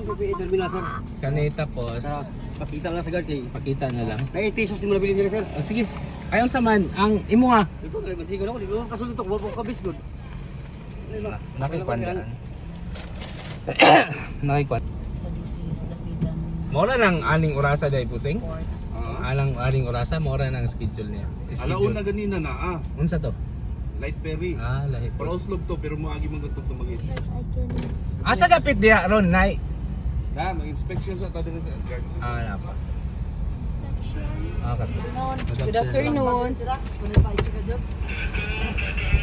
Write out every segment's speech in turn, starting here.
PPA terminal, sir. Kani tapos, Sa pakita lang sa guard kay. pakita na lang. Na 80 pesos mo nabili nila, sir. Sige, ayong saman, ang imo nga. Ito na man higo na ko, di mo kasulod to, mo ko kabis good. Nakikwandaan. Nakikwan. So this is the Bidan Mora ng aling orasa dahil pusing. Port. Aling orasa, mora ng schedule niya. Alauna ganina na Unsa to? Light ferry. Lahi Para po. Oslob to pero moagi man gadto tumagit. Asa dapit diha ron, nay? Na, mag-inspection sa tawag sa guard. Na pa. Kat. Good afternoon.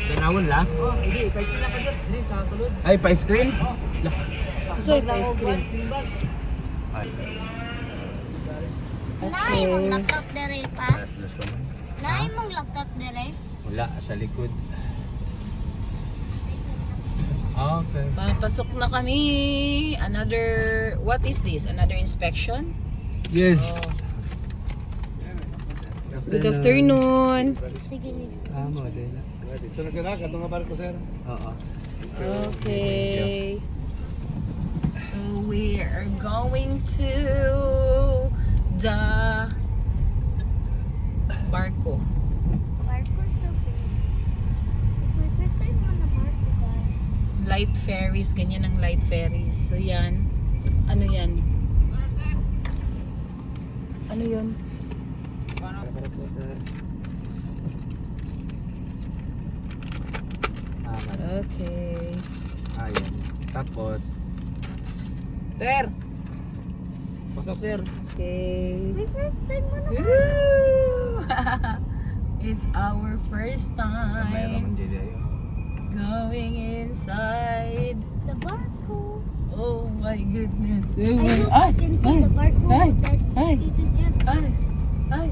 Tanawon la? Oh, hindi, kay sila ka dyan. Hindi, sa sulod. Ay, pa-screen? So, ice cream. Ay, Nay, mong laptop dire pa? last naman. Nay, mong laptop dire? Wala, sa likod. Okay. Papasok na kami. Another, what is this? Another inspection? Yes. Good afternoon. Sige, next. Model. Dito na sila, kanto nga barko, sir. Oo. Okay. So we are going to the barko. Barko so big. It's my first time on a barko, guys. Light ferries, ganyan ang light ferries. So yan. Ano yan? Ano yun? Barko, sir. Okay. Ayan. Tapos, Sir! Pasok, sir. Okay. My first time on a Woo! It's our first mayroon time din ayo. going inside. the barko. Oh my goodness. I hope you can see the barko ay, that ay. Tito Jeff. Ay! Ay!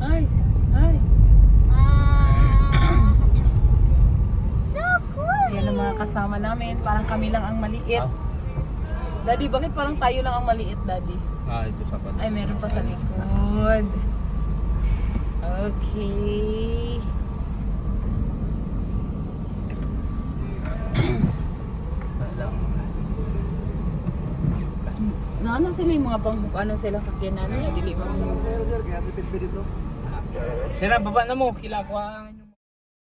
Ay! Ay! Ah, so cool. Yan ang mga kasama namin. Parang kami lang ang maliit. Daddy, bakit parang tayo lang ang maliit, Daddy? Ito sa Ay, meron pa sa likod. Okay. Ano sila yung mga pang ano silang sakyanan niya, dili mo. Sir, kaya tipid dito. Sira, baba na mo. Kila ko ang